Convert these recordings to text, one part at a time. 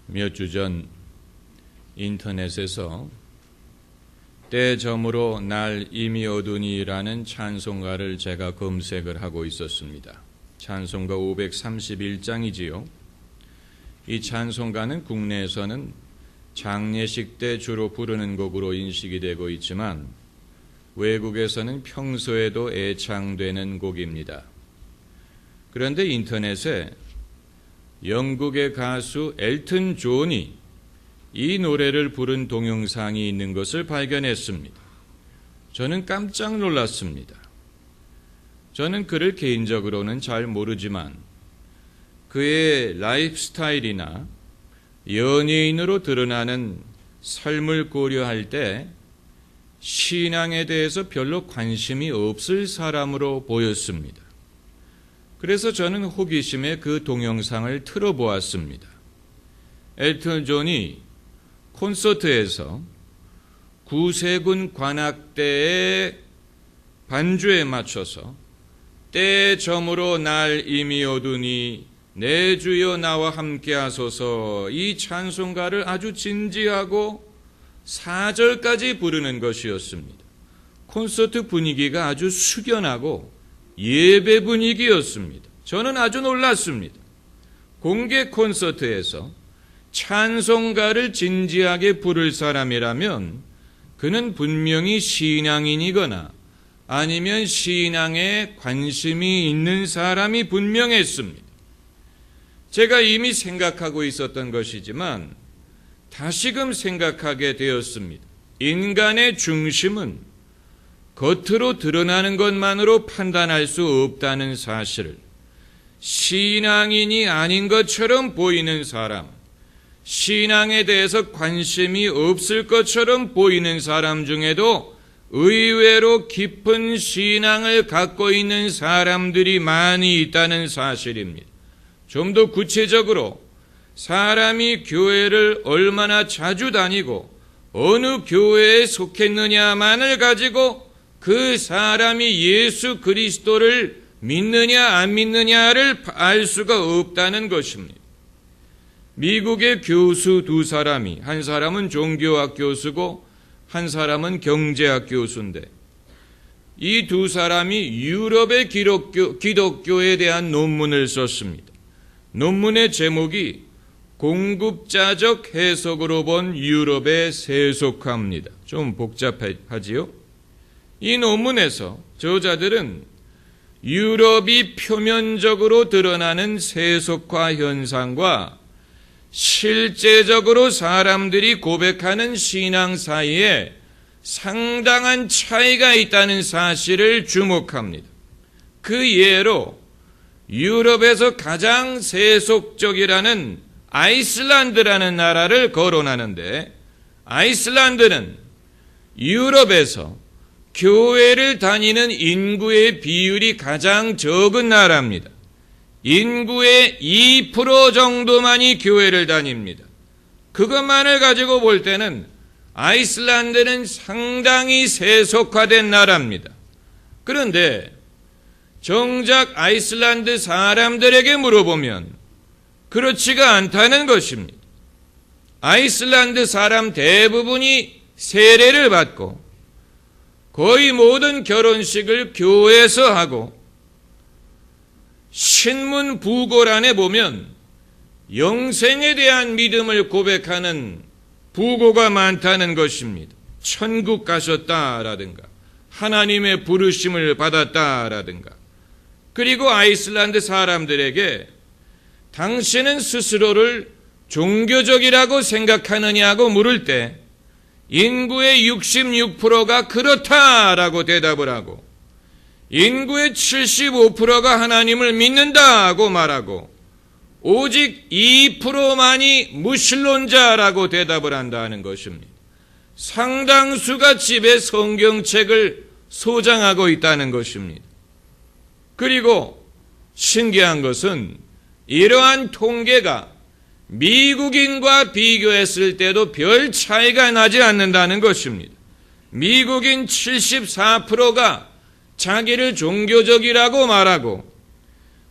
몇 주 전 인터넷에서 때 저물어 날 이미 어두니라는 찬송가를 제가 검색을 하고 있었습니다. 찬송가 531장이지요. 이 찬송가는 국내에서는 장례식 때 주로 부르는 곡으로 인식이 되고 있지만 외국에서는 평소에도 애창되는 곡입니다. 그런데 인터넷에 영국의 가수 엘튼 존이 이 노래를 부른 동영상이 있는 것을 발견했습니다. 저는 깜짝 놀랐습니다. 저는 그를 개인적으로는 잘 모르지만 그의 라이프 스타일이나 연예인으로 드러나는 삶을 고려할 때 신앙에 대해서 별로 관심이 없을 사람으로 보였습니다. 그래서 저는 호기심에 그 동영상을 틀어보았습니다. 엘튼 존이 콘서트에서 구세군 관악대의 반주에 맞춰서 때 저물어 날 이미 어두니 내 주여 나와 함께 하소서 이 찬송가를 아주 진지하고 4절까지 부르는 것이었습니다. 콘서트 분위기가 아주 숙연하고 예배 분위기였습니다. 저는 아주 놀랐습니다. 공개 콘서트에서 찬송가를 진지하게 부를 사람이라면 그는 분명히 신앙인이거나 아니면 신앙에 관심이 있는 사람이 분명했습니다. 제가 이미 생각하고 있었던 것이지만 다시금 생각하게 되었습니다. 인간의 중심은 겉으로 드러나는 것만으로 판단할 수 없다는 사실을 신앙인이 아닌 것처럼 보이는 사람, 신앙에 대해서 관심이 없을 것처럼 보이는 사람 중에도 의외로 깊은 신앙을 갖고 있는 사람들이 많이 있다는 사실입니다. 좀 더 구체적으로 사람이 교회를 얼마나 자주 다니고 어느 교회에 속했느냐만을 가지고 그 사람이 예수 그리스도를 믿느냐 안 믿느냐를 알 수가 없다는 것입니다. 미국의 교수 두 사람이, 한 사람은 종교학 교수고 한 사람은 경제학 교수인데 이 두 사람이 유럽의 기독교에 대한 논문을 썼습니다. 논문의 제목이 공급자적 해석으로 본 유럽의 세속화입니다. 좀 복잡하지요? 이 논문에서 저자들은 유럽이 표면적으로 드러나는 세속화 현상과 실제적으로 사람들이 고백하는 신앙 사이에 상당한 차이가 있다는 사실을 주목합니다. 그 예로 유럽에서 가장 세속적이라는 아이슬란드라는 나라를 거론하는데 아이슬란드는 유럽에서 교회를 다니는 인구의 비율이 가장 적은 나라입니다. 인구의 2% 정도만이 교회를 다닙니다. 그것만을 가지고 볼 때는 아이슬란드는 상당히 세속화된 나라입니다. 그런데 정작 아이슬란드 사람들에게 물어보면 그렇지가 않다는 것입니다. 아이슬란드 사람 대부분이 세례를 받고 거의 모든 결혼식을 교회에서 하고 신문 부고란에 보면 영생에 대한 믿음을 고백하는 부고가 많다는 것입니다. 천국 가셨다라든가 하나님의 부르심을 받았다라든가 그리고 아이슬란드 사람들에게 당신은 스스로를 종교적이라고 생각하느냐고 물을 때 인구의 66%가 그렇다라고 대답을 하고 인구의 75%가 하나님을 믿는다고 말하고 오직 2%만이 무신론자라고 대답을 한다는 것입니다. 상당수가 집에 성경책을 소장하고 있다는 것입니다. 그리고 신기한 것은 이러한 통계가 미국인과 비교했을 때도 별 차이가 나지 않는다는 것입니다. 미국인 74%가 자기를 종교적이라고 말하고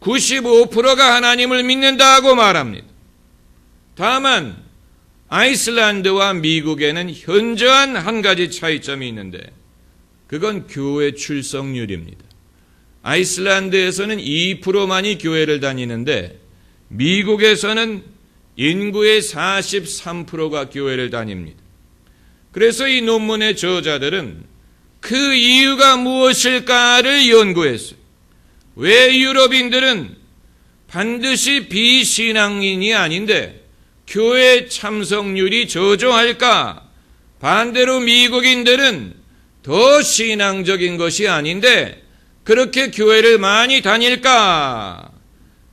95%가 하나님을 믿는다고 말합니다. 다만 아이슬란드와 미국에는 현저한 한 가지 차이점이 있는데 그건 교회 출석률입니다. 아이슬란드에서는 2%만이 교회를 다니는데 미국에서는 인구의 43%가 교회를 다닙니다. 그래서 이 논문의 저자들은 그 이유가 무엇일까를 연구했어요. 왜 유럽인들은 반드시 비신앙인이 아닌데 교회 참석률이 저조할까? 반대로 미국인들은 더 신앙적인 것이 아닌데 그렇게 교회를 많이 다닐까?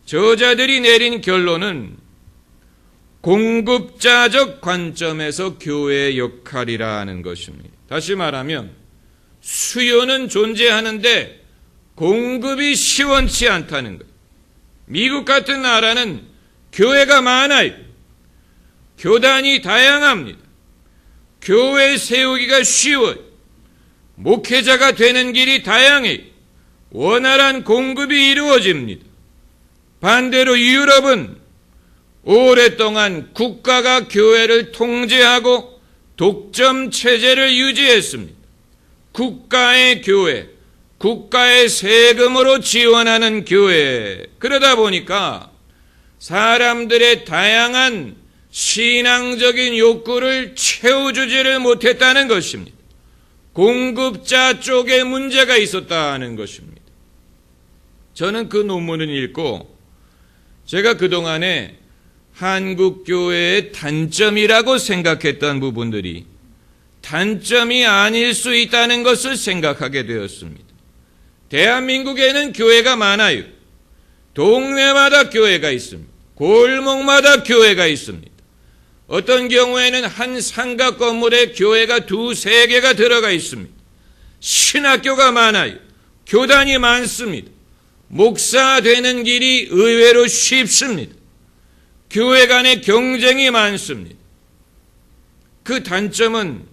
저자들이 내린 결론은 공급자적 관점에서 교회의 역할이라는 것입니다. 다시 말하면 수요는 존재하는데 공급이 시원치 않다는 것. 미국 같은 나라는 교회가 많아요. 교단이 다양합니다. 교회 세우기가 쉬워요. 목회자가 되는 길이 다양해요. 원활한 공급이 이루어집니다. 반대로 유럽은 오랫동안 국가가 교회를 통제하고 독점 체제를 유지했습니다. 국가의 교회, 국가의 세금으로 지원하는 교회. 그러다 보니까 사람들의 다양한 신앙적인 욕구를 채워주지를 못했다는 것입니다. 공급자 쪽에 문제가 있었다는 것입니다. 저는 그 논문을 읽고 제가 그동안에 한국 교회의 단점이라고 생각했던 부분들이 단점이 아닐 수 있다는 것을 생각하게 되었습니다. 대한민국에는 교회가 많아요. 동네마다 교회가 있습니다. 골목마다 교회가 있습니다. 어떤 경우에는 한 상가 건물에 교회가 2-3개가 들어가 있습니다. 신학교가 많아요. 교단이 많습니다. 목사 되는 길이 의외로 쉽습니다. 교회 간의 경쟁이 많습니다. 그 단점은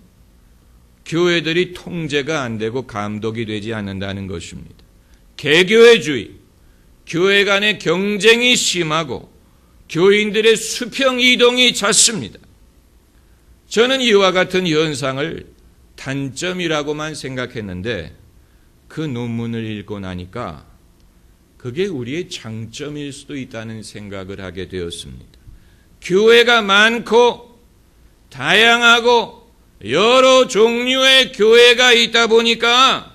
교회들이 통제가 안 되고 감독이 되지 않는다는 것입니다. 개교회주의, 교회 간의 경쟁이 심하고 교인들의 수평 이동이 잦습니다. 저는 이와 같은 현상을 단점이라고만 생각했는데 그 논문을 읽고 나니까 그게 우리의 장점일 수도 있다는 생각을 하게 되었습니다. 교회가 많고 다양하고 여러 종류의 교회가 있다 보니까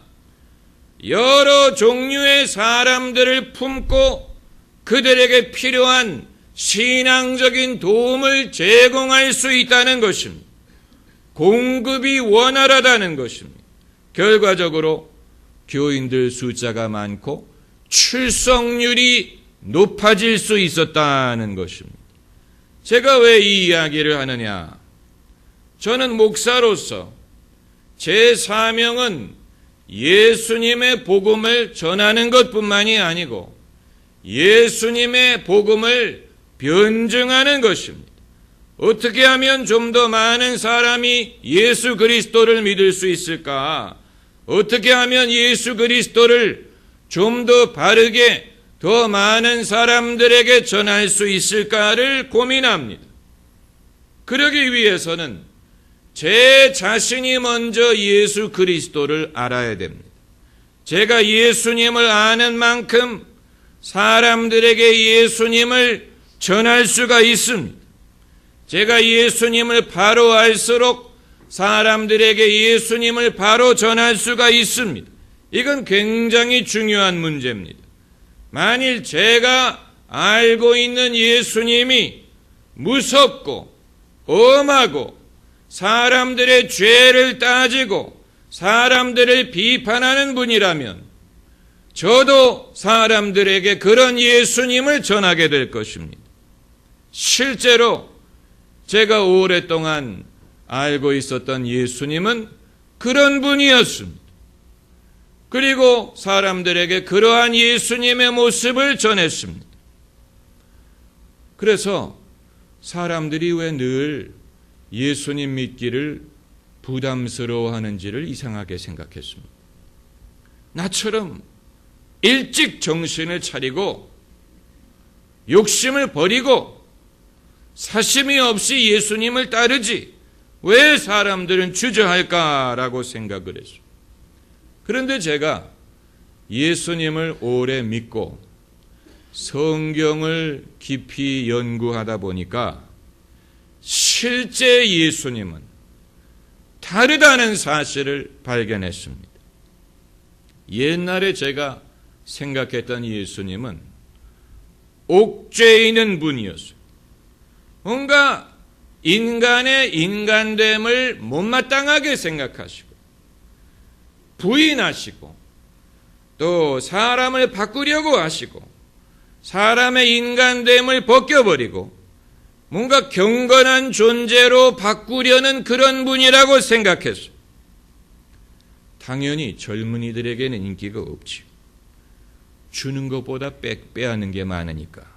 여러 종류의 사람들을 품고 그들에게 필요한 신앙적인 도움을 제공할 수 있다는 것입니다. 공급이 원활하다는 것입니다. 결과적으로 교인들 숫자가 많고 출석률이 높아질 수 있었다는 것입니다. 제가 왜 이 이야기를 하느냐? 저는 목사로서 제 사명은 예수님의 복음을 전하는 것뿐만이 아니고 예수님의 복음을 변증하는 것입니다. 어떻게 하면 좀 더 많은 사람이 예수 그리스도를 믿을 수 있을까? 어떻게 하면 예수 그리스도를 좀 더 바르게 더 많은 사람들에게 전할 수 있을까를 고민합니다. 그러기 위해서는 제 자신이 먼저 예수 그리스도를 알아야 됩니다. 제가 예수님을 아는 만큼 사람들에게 예수님을 전할 수가 있습니다. 제가 예수님을 바로 알수록 사람들에게 예수님을 바로 전할 수가 있습니다. 이건 굉장히 중요한 문제입니다. 만일 제가 알고 있는 예수님이 무섭고 엄하고 사람들의 죄를 따지고 사람들을 비판하는 분이라면 저도 사람들에게 그런 예수님을 전하게 될 것입니다. 실제로 제가 오랫동안 알고 있었던 예수님은 그런 분이었습니다. 그리고 사람들에게 그러한 예수님의 모습을 전했습니다. 그래서 사람들이 왜 늘 예수님 믿기를 부담스러워하는지를 이상하게 생각했습니다. 나처럼 일찍 정신을 차리고 욕심을 버리고 사심이 없이 예수님을 따르지 왜 사람들은 주저할까라고 생각을 했어요. 그런데 제가 예수님을 오래 믿고 성경을 깊이 연구하다 보니까 실제 예수님은 다르다는 사실을 발견했습니다. 옛날에 제가 생각했던 예수님은 옥죄이는 분이었어요. 뭔가 인간의 인간됨을 못마땅하게 생각하시고 부인하시고 또 사람을 바꾸려고 하시고 사람의 인간됨을 벗겨버리고 뭔가 경건한 존재로 바꾸려는 그런 분이라고 생각했어요. 당연히 젊은이들에게는 인기가 없지. 주는 것보다 빼앗는 게 많으니까.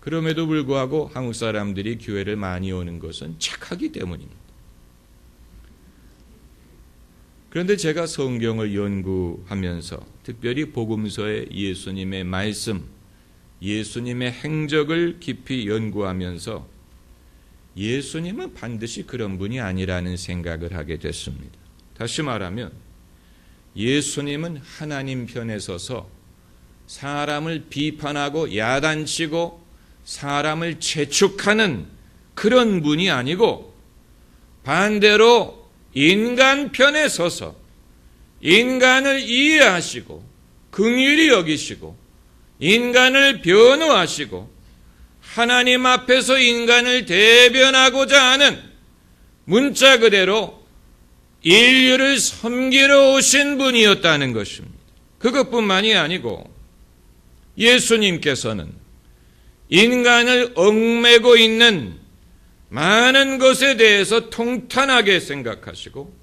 그럼에도 불구하고 한국 사람들이 교회를 많이 오는 것은 착하기 때문입니다. 그런데 제가 성경을 연구하면서 특별히 복음서의 예수님의 말씀, 예수님의 행적을 깊이 연구하면서 예수님은 반드시 그런 분이 아니라는 생각을 하게 됐습니다. 다시 말하면 예수님은 하나님 편에 서서 사람을 비판하고 야단치고 사람을 재촉하는 그런 분이 아니고 반대로 인간 편에 서서 인간을 이해하시고 긍휼히 여기시고 인간을 변호하시고 하나님 앞에서 인간을 대변하고자 하는 문자 그대로 인류를 섬기러 오신 분이었다는 것입니다. 그것뿐만이 아니고 예수님께서는 인간을 얽매고 있는 많은 것에 대해서 통탄하게 생각하시고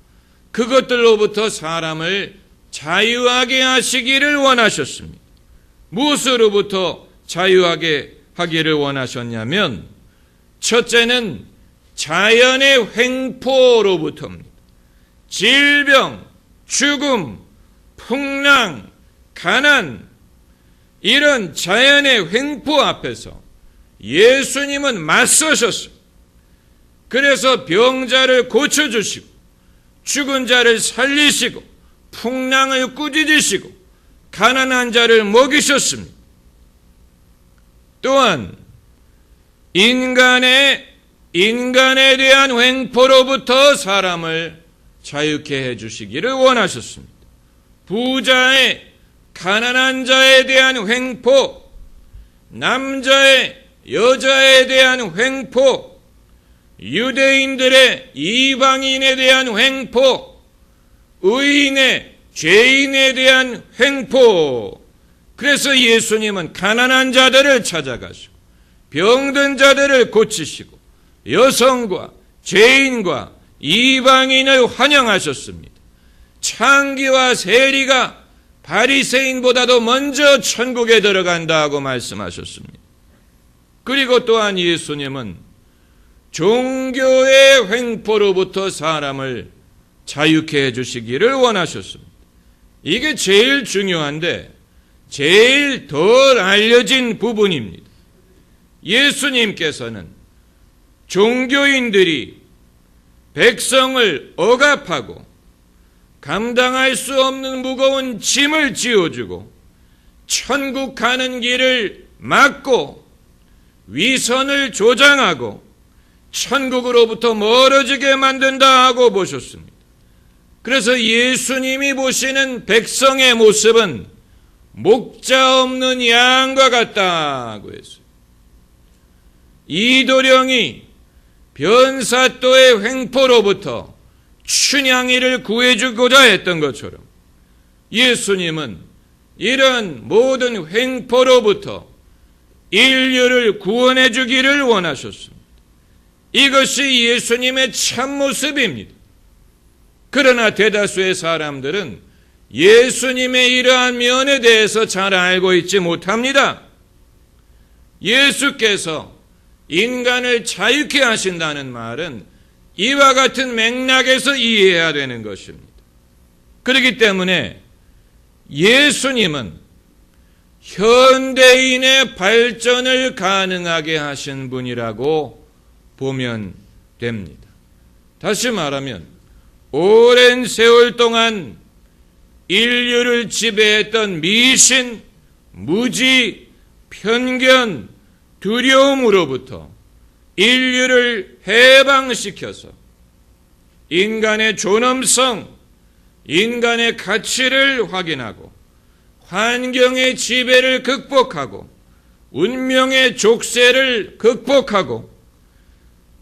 그것들로부터 사람을 자유하게 하시기를 원하셨습니다. 무엇으로부터 자유하게 하기를 원하셨냐면 첫째는 자연의 횡포로부터입니다. 질병, 죽음, 풍랑, 가난 이런 자연의 횡포 앞에서 예수님은 맞서셨어요. 그래서 병자를 고쳐주시고 죽은 자를 살리시고 풍랑을 꾸짖으시고 가난한 자를 먹이셨습니다. 또한 인간에 대한 횡포로부터 사람을 자유케 해주시기를 원하셨습니다. 부자의 가난한 자에 대한 횡포, 남자의 여자에 대한 횡포, 유대인들의 이방인에 대한 횡포, 의인의 죄인에 대한 횡포. 그래서 예수님은 가난한 자들을 찾아가시고 병든 자들을 고치시고 여성과 죄인과 이방인을 환영하셨습니다. 창기와 세리가 바리새인보다도 먼저 천국에 들어간다고 말씀하셨습니다. 그리고 또한 예수님은 종교의 횡포로부터 사람을 자유케 해주시기를 원하셨습니다. 이게 제일 중요한데 제일 덜 알려진 부분입니다. 예수님께서는 종교인들이 백성을 억압하고 감당할 수 없는 무거운 짐을 지어주고 천국 가는 길을 막고 위선을 조장하고 천국으로부터 멀어지게 만든다 하고 보셨습니다. 그래서 예수님이 보시는 백성의 모습은 목자 없는 양과 같다고 했어요. 이도령이 변사또의 횡포로부터 춘향이를 구해주고자 했던 것처럼 예수님은 이런 모든 횡포로부터 인류를 구원해 주기를 원하셨습니다. 이것이 예수님의 참모습입니다. 그러나 대다수의 사람들은 예수님의 이러한 면에 대해서 잘 알고 있지 못합니다. 예수께서 인간을 자유케 하신다는 말은 이와 같은 맥락에서 이해해야 되는 것입니다. 그렇기 때문에 예수님은 현대인의 발전을 가능하게 하신 분이라고 보면 됩니다. 다시 말하면 오랜 세월 동안 인류를 지배했던 미신, 무지, 편견, 두려움으로부터 인류를 해방시켜서 인간의 존엄성, 인간의 가치를 확인하고 환경의 지배를 극복하고 운명의 족쇄를 극복하고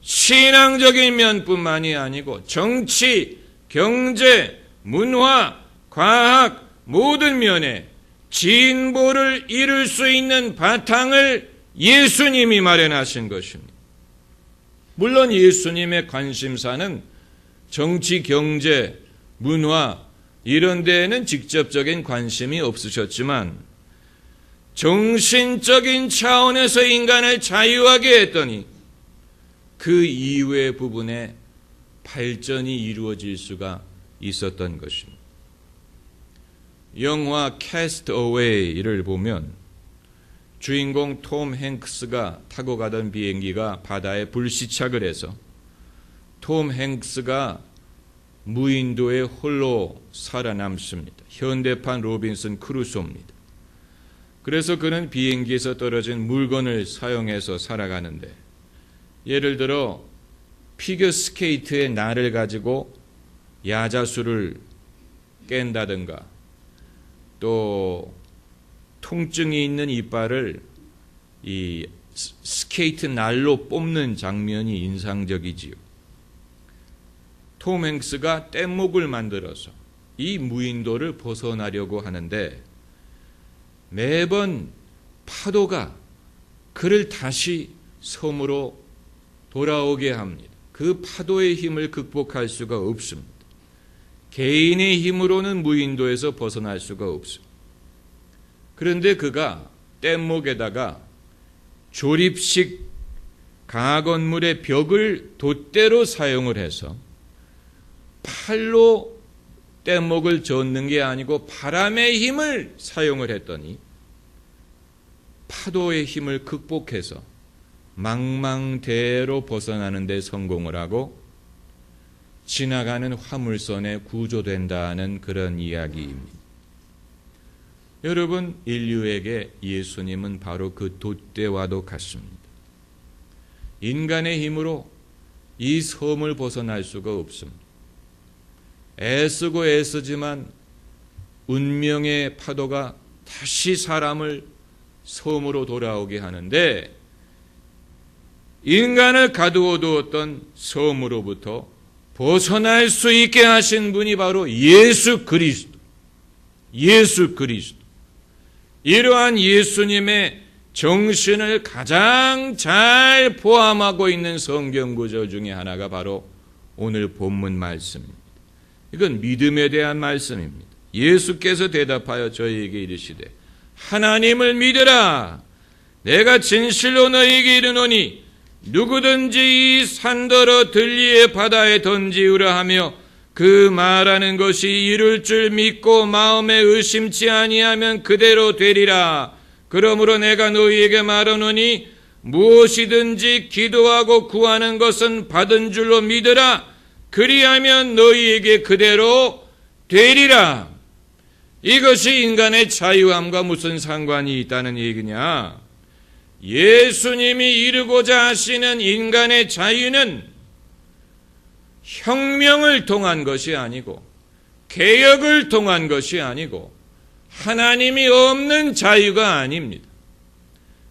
신앙적인 면뿐만이 아니고 정치, 경제, 문화, 과학 모든 면에 진보를 이룰 수 있는 바탕을 예수님이 마련하신 것입니다. 물론 예수님의 관심사는 정치, 경제, 문화 이런 데에는 직접적인 관심이 없으셨지만 정신적인 차원에서 인간을 자유하게 했더니 그 이외의 부분에 발전이 이루어질 수가 있었던 것입니다. 영화 캐스트 어웨이를 보면 주인공 톰 행크스가 타고 가던 비행기가 바다에 불시착을 해서 톰 행크스가 무인도에 홀로 살아남습니다. 현대판 로빈슨 크루소입니다. 그래서 그는 비행기에서 떨어진 물건을 사용해서 살아가는데 예를 들어 피겨스케이트의 날을 가지고 야자수를 깬다든가 또 통증이 있는 이빨을 이 스케이트 날로 뽑는 장면이 인상적이지요. 톰 행스가 뗏목을 만들어서 이 무인도를 벗어나려고 하는데 매번 파도가 그를 다시 섬으로 돌아오게 합니다. 그 파도의 힘을 극복할 수가 없습니다. 개인의 힘으로는 무인도에서 벗어날 수가 없습니다. 그런데 그가 뗏목에다가 조립식 가건물의 벽을 돛대로 사용을 해서 팔로 뗏목을 젓는 게 아니고 바람의 힘을 사용을 했더니 파도의 힘을 극복해서 망망대해로 벗어나는 데 성공을 하고 지나가는 화물선에 구조된다는 그런 이야기입니다. 여러분, 인류에게 예수님은 바로 그 돛대와도 같습니다. 인간의 힘으로 이 섬을 벗어날 수가 없습니다. 애쓰고 애쓰지만 운명의 파도가 다시 사람을 섬으로 돌아오게 하는데 인간을 가두어 두었던 섬으로부터 벗어날 수 있게 하신 분이 바로 예수 그리스도. 예수 그리스도. 이러한 예수님의 정신을 가장 잘 포함하고 있는 성경 구절 중에 하나가 바로 오늘 본문 말씀입니다. 이건 믿음에 대한 말씀입니다. 예수께서 대답하여 저희에게 이르시되 하나님을 믿으라. 내가 진실로 너희에게 이르노니 누구든지 이 산더러 들리의 바다에 던지우라 하며 그 말하는 것이 이룰 줄 믿고 마음에 의심치 아니하면 그대로 되리라. 그러므로 내가 너희에게 말하노니 무엇이든지 기도하고 구하는 것은 받은 줄로 믿으라. 그리하면 너희에게 그대로 되리라. 이것이 인간의 자유함과 무슨 상관이 있다는 얘기냐? 예수님이 이루고자 하시는 인간의 자유는 혁명을 통한 것이 아니고 개혁을 통한 것이 아니고 하나님이 없는 자유가 아닙니다.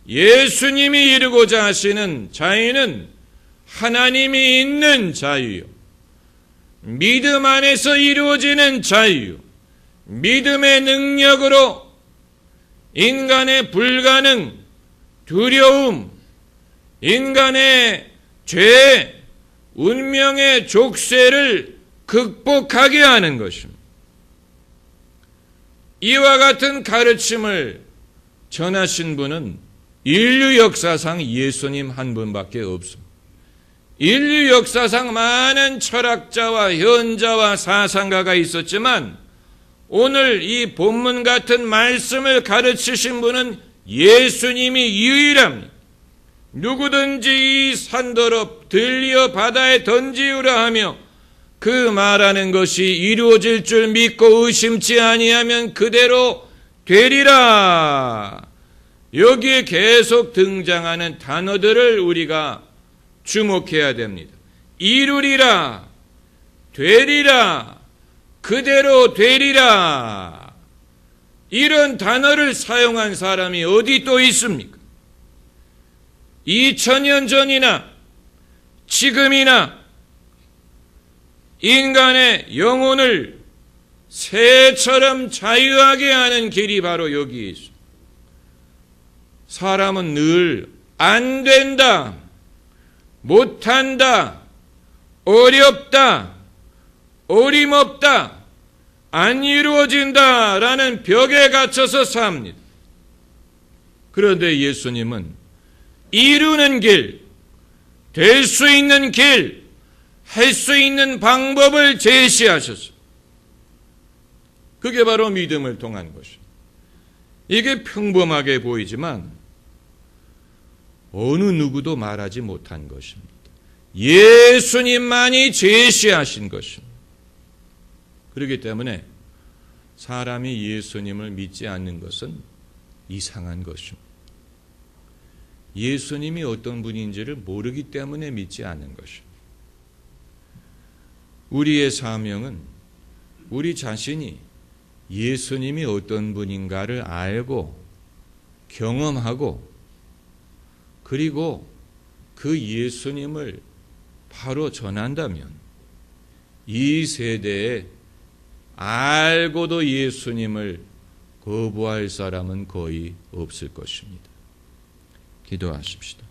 예수님이 이루고자 하시는 자유는 하나님이 있는 자유요. 믿음 안에서 이루어지는 자유. 믿음의 능력으로 인간의 불가능, 두려움, 인간의 죄, 운명의 족쇄를 극복하게 하는 것입니다. 이와 같은 가르침을 전하신 분은 인류 역사상 예수님 한 분밖에 없습니다. 인류 역사상 많은 철학자와 현자와 사상가가 있었지만 오늘 이 본문 같은 말씀을 가르치신 분은 예수님이 유일합니다. 누구든지 이 산더러 들리어 바다에 던지우라 하며 그 말하는 것이 이루어질 줄 믿고 의심치 아니하면 그대로 되리라. 여기에 계속 등장하는 단어들을 우리가 주목해야 됩니다. 이루리라, 되리라, 그대로 되리라. 이런 단어를 사용한 사람이 어디 또 있습니까? 2000년 전이나 지금이나 인간의 영혼을 새처럼 자유하게 하는 길이 바로 여기에 있습니다. 사람은 늘 안 된다, 못한다, 어렵다, 어림없다, 안 이루어진다 라는 벽에 갇혀서 삽니다. 그런데 예수님은 이루는 길, 될 수 있는 길, 할 수 있는 방법을 제시하셨습니다. 그게 바로 믿음을 통한 것입니다. 이게 평범하게 보이지만 어느 누구도 말하지 못한 것입니다. 예수님만이 제시하신 것입니다. 그렇기 때문에 사람이 예수님을 믿지 않는 것은 이상한 것입니다. 예수님이 어떤 분인지를 모르기 때문에 믿지 않는 것입니다. 우리의 사명은 우리 자신이 예수님이 어떤 분인가를 알고 경험하고 그리고 그 예수님을 바로 전한다면 이 세대에 알고도 예수님을 거부할 사람은 거의 없을 것입니다. 기도하십시다.